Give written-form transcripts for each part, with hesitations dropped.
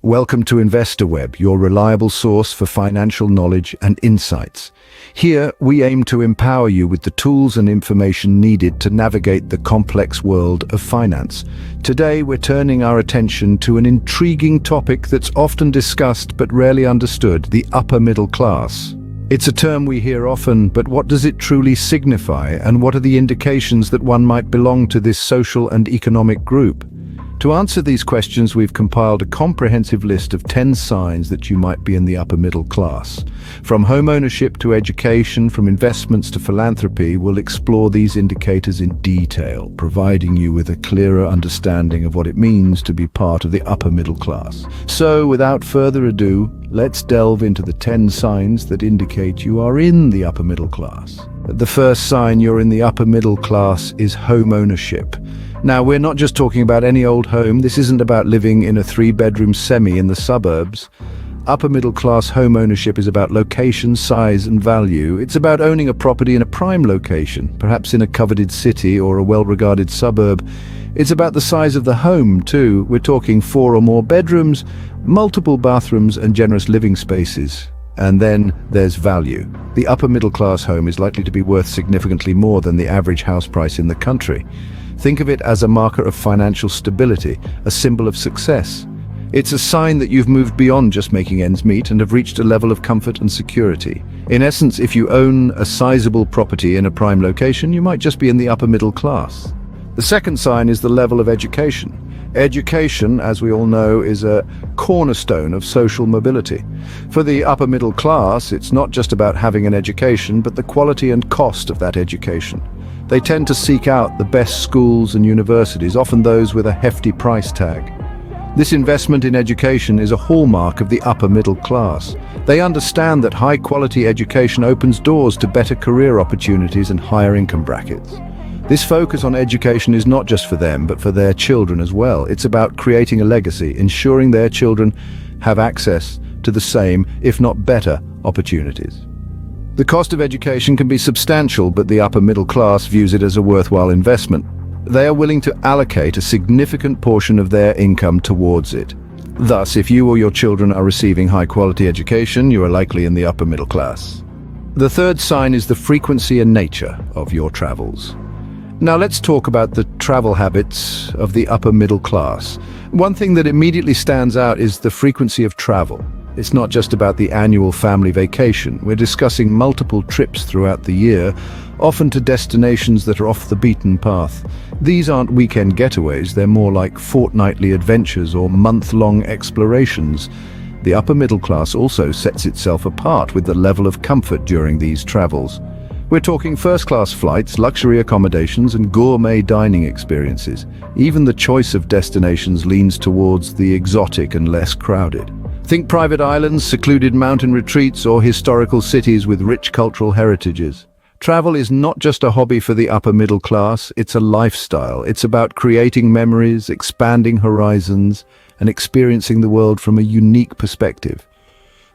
Welcome to InvestorWeb, your reliable source for financial knowledge and insights. Here, we aim to empower you with the tools and information needed to navigate the complex world of finance. Today, we're turning our attention to an intriguing topic that's often discussed but rarely understood: the upper middle class. It's a term we hear often, but what does it truly signify, and what are the indications that one might belong to this social and economic group? To answer these questions, we've compiled a comprehensive list of 10 signs that you might be in the upper middle class. From home ownership to education, from investments to philanthropy, we'll explore these indicators in detail, providing you with a clearer understanding of what it means to be part of the upper middle class. So, without further ado, let's delve into the 10 signs that indicate you are in the upper middle class. The first sign you're in the upper middle class is home ownership. Now, we're not just talking about any old home. This isn't about living in a 3-bedroom semi in the suburbs. Upper middle class home ownership is about location, size, and value. It's about owning a property in a prime location, perhaps in a coveted city or a well-regarded suburb. It's about the size of the home, too. We're talking 4 or more bedrooms, multiple bathrooms, and generous living spaces. And then there's value. The upper middle class home is likely to be worth significantly more than the average house price in the country. Think of it as a marker of financial stability, a symbol of success. It's a sign that you've moved beyond just making ends meet and have reached a level of comfort and security. In essence, if you own a sizable property in a prime location, you might just be in the upper middle class. The second sign is the level of education. Education, as we all know, is a cornerstone of social mobility. For the upper middle class, it's not just about having an education, but the quality and cost of that education. They tend to seek out the best schools and universities, often those with a hefty price tag. This investment in education is a hallmark of the upper middle class. They understand that high-quality education opens doors to better career opportunities and higher income brackets. This focus on education is not just for them, but for their children as well. It's about creating a legacy, ensuring their children have access to the same, if not better, opportunities. The cost of education can be substantial, but the upper middle class views it as a worthwhile investment. They are willing to allocate a significant portion of their income towards it. Thus, if you or your children are receiving high-quality education, you are likely in the upper middle class. The third sign is the frequency and nature of your travels. Now let's talk about the travel habits of the upper middle class. One thing that immediately stands out is the frequency of travel. It's not just about the annual family vacation. We're discussing multiple trips throughout the year, often to destinations that are off the beaten path. These aren't weekend getaways, they're more like fortnightly adventures or month-long explorations. The upper middle class also sets itself apart with the level of comfort during these travels. We're talking first-class flights, luxury accommodations, and gourmet dining experiences. Even the choice of destinations leans towards the exotic and less crowded. Think private islands, secluded mountain retreats, or historical cities with rich cultural heritages. Travel is not just a hobby for the upper middle class, it's a lifestyle. It's about creating memories, expanding horizons, and experiencing the world from a unique perspective.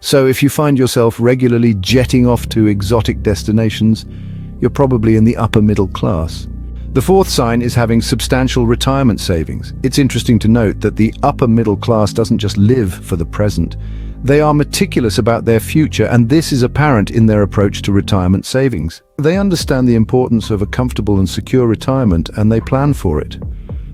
So if you find yourself regularly jetting off to exotic destinations, you're probably in the upper middle class. The fourth sign is having substantial retirement savings. It's interesting to note that the upper middle class doesn't just live for the present. They are meticulous about their future, and this is apparent in their approach to retirement savings. They understand the importance of a comfortable and secure retirement, and they plan for it.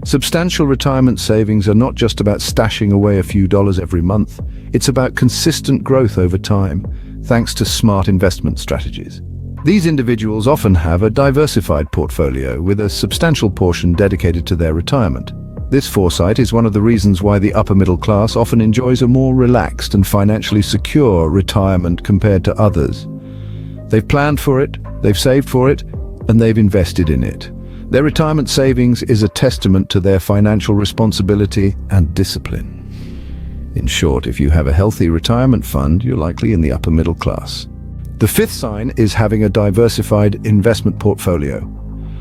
Substantial retirement savings are not just about stashing away a few dollars every month. It's about consistent growth over time, thanks to smart investment strategies. These individuals often have a diversified portfolio with a substantial portion dedicated to their retirement. This foresight is one of the reasons why the upper middle class often enjoys a more relaxed and financially secure retirement compared to others. They've planned for it, they've saved for it, and they've invested in it. Their retirement savings is a testament to their financial responsibility and discipline. In short, if you have a healthy retirement fund, you're likely in the upper middle class. The fifth sign is having a diversified investment portfolio.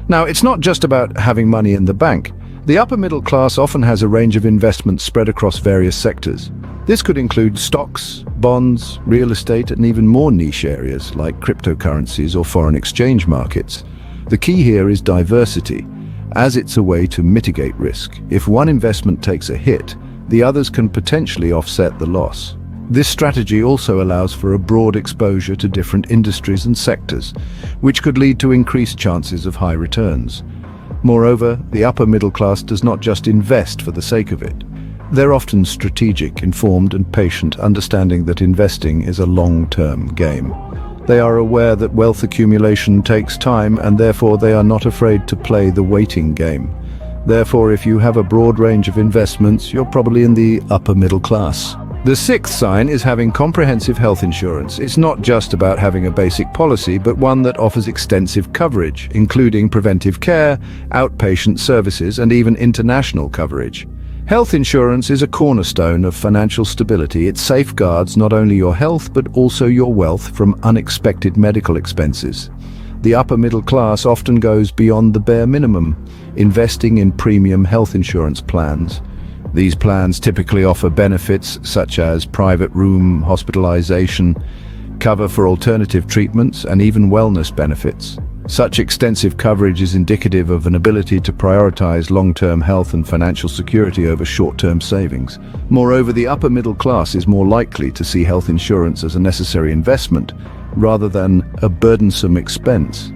Now, it's not just about having money in the bank. The upper middle class often has a range of investments spread across various sectors. This could include stocks, bonds, real estate, and even more niche areas like cryptocurrencies or foreign exchange markets. The key here is diversity, as it's a way to mitigate risk. If one investment takes a hit, the others can potentially offset the loss. This strategy also allows for a broad exposure to different industries and sectors, which could lead to increased chances of high returns. Moreover, the upper middle class does not just invest for the sake of it. They're often strategic, informed, and patient, understanding that investing is a long-term game. They are aware that wealth accumulation takes time, and therefore they are not afraid to play the waiting game. Therefore, if you have a broad range of investments, you're probably in the upper middle class. The sixth sign is having comprehensive health insurance. It's not just about having a basic policy, but one that offers extensive coverage, including preventive care, outpatient services, and even international coverage. Health insurance is a cornerstone of financial stability. It safeguards not only your health, but also your wealth from unexpected medical expenses. The upper middle class often goes beyond the bare minimum, investing in premium health insurance plans. These plans typically offer benefits such as private room hospitalization, cover for alternative treatments, and even wellness benefits. Such extensive coverage is indicative of an ability to prioritize long-term health and financial security over short-term savings. Moreover, the upper middle class is more likely to see health insurance as a necessary investment rather than a burdensome expense.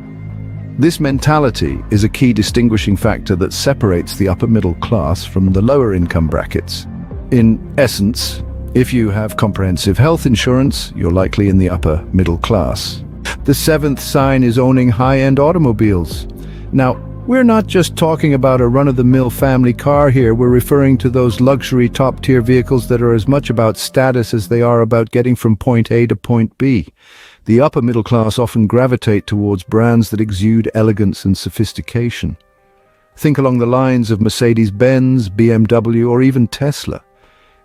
This mentality is a key distinguishing factor that separates the upper middle class from the lower income brackets. In essence, if you have comprehensive health insurance, you're likely in the upper middle class. The seventh sign is owning high-end automobiles. Now, we're not just talking about a run-of-the-mill family car here. We're referring to those luxury top-tier vehicles that are as much about status as they are about getting from point A to point B. The upper middle class often gravitate towards brands that exude elegance and sophistication. Think along the lines of Mercedes-Benz, BMW, or even Tesla.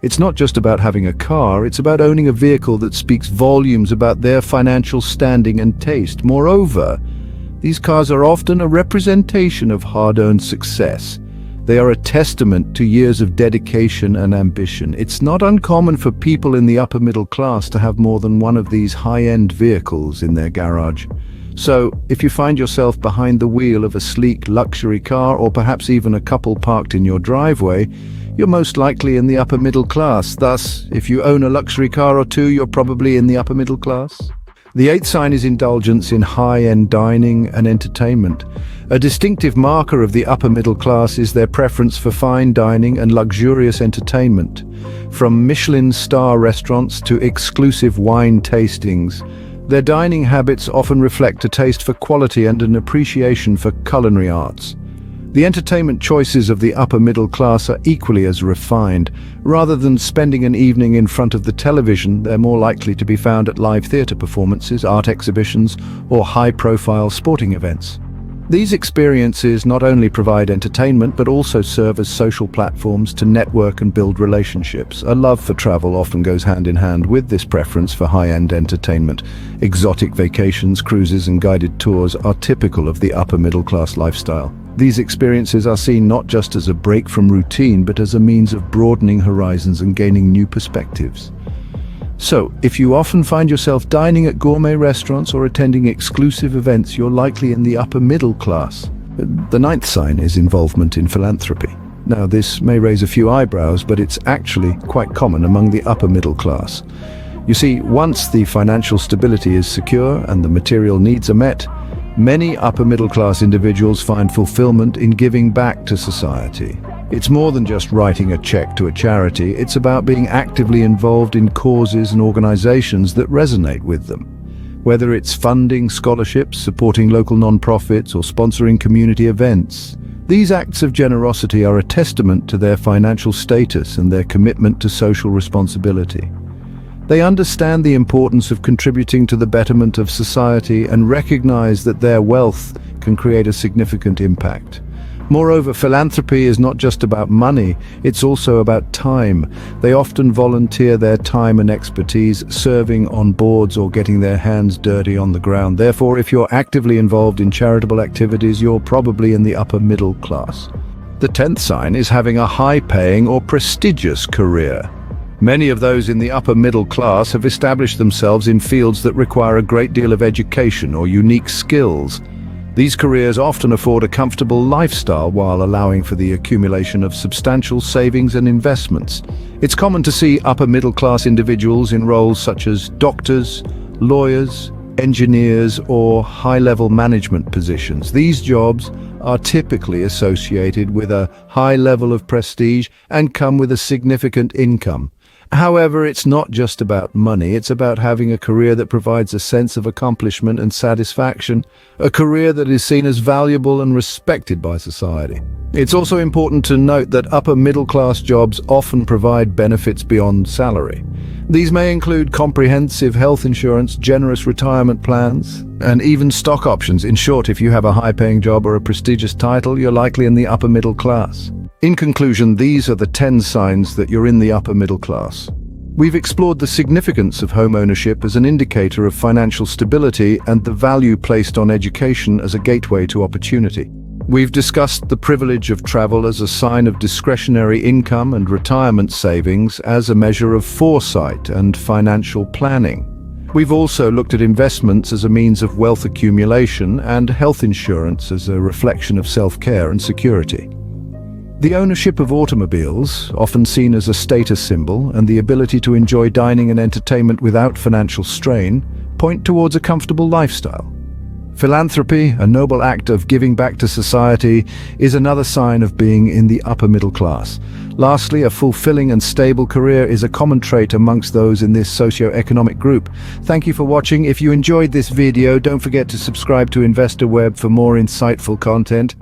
It's not just about having a car, it's about owning a vehicle that speaks volumes about their financial standing and taste. Moreover, these cars are often a representation of hard-earned success. They are a testament to years of dedication and ambition. It's not uncommon for people in the upper middle class to have more than one of these high-end vehicles in their garage. So, if you find yourself behind the wheel of a sleek luxury car, or perhaps even a couple parked in your driveway, you're most likely in the upper middle class. Thus, if you own a luxury car or two, you're probably in the upper middle class. The eighth sign is indulgence in high-end dining and entertainment. A distinctive marker of the upper middle class is their preference for fine dining and luxurious entertainment. From Michelin star restaurants to exclusive wine tastings, their dining habits often reflect a taste for quality and an appreciation for culinary arts. The entertainment choices of the upper middle class are equally as refined. Rather than spending an evening in front of the television, they're more likely to be found at live theater performances, art exhibitions, or high-profile sporting events. These experiences not only provide entertainment, but also serve as social platforms to network and build relationships. A love for travel often goes hand in hand with this preference for high-end entertainment. Exotic vacations, cruises, and guided tours are typical of the upper middle class lifestyle. These experiences are seen not just as a break from routine, but as a means of broadening horizons and gaining new perspectives. So, if you often find yourself dining at gourmet restaurants or attending exclusive events, you're likely in the upper middle class. The ninth sign is involvement in philanthropy. Now, this may raise a few eyebrows, but it's actually quite common among the upper middle class. You see, once the financial stability is secure and the material needs are met, many upper middle class individuals find fulfillment in giving back to society. It's more than just writing a check to a charity. It's about being actively involved in causes and organizations that resonate with them. Whether it's funding scholarships, supporting local nonprofits, or sponsoring community events, these acts of generosity are a testament to their financial status and their commitment to social responsibility. They understand the importance of contributing to the betterment of society and recognize that their wealth can create a significant impact. Moreover, philanthropy is not just about money, it's also about time. They often volunteer their time and expertise serving on boards or getting their hands dirty on the ground. Therefore, if you're actively involved in charitable activities, you're probably in the upper middle class. The 10th sign is having a high-paying or prestigious career. Many of those in the upper middle class have established themselves in fields that require a great deal of education or unique skills. These careers often afford a comfortable lifestyle while allowing for the accumulation of substantial savings and investments. It's common to see upper-middle-class individuals in roles such as doctors, lawyers, engineers, or high-level management positions. These jobs are typically associated with a high level of prestige and come with a significant income. However, it's not just about money, it's about having a career that provides a sense of accomplishment and satisfaction, a career that is seen as valuable and respected by society. It's also important to note that upper middle-class jobs often provide benefits beyond salary. These may include comprehensive health insurance, generous retirement plans, and even stock options. In short, if you have a high-paying job or a prestigious title, you're likely in the upper middle class. In conclusion, these are the 10 signs that you're in the upper middle class. We've explored the significance of home ownership as an indicator of financial stability and the value placed on education as a gateway to opportunity. We've discussed the privilege of travel as a sign of discretionary income and retirement savings as a measure of foresight and financial planning. We've also looked at investments as a means of wealth accumulation and health insurance as a reflection of self-care and security. The ownership of automobiles, often seen as a status symbol, and the ability to enjoy dining and entertainment without financial strain, point towards a comfortable lifestyle. Philanthropy, a noble act of giving back to society, is another sign of being in the upper middle class. Lastly, a fulfilling and stable career is a common trait amongst those in this socio-economic group. Thank you for watching. If you enjoyed this video, don't forget to subscribe to Investor Web for more insightful content.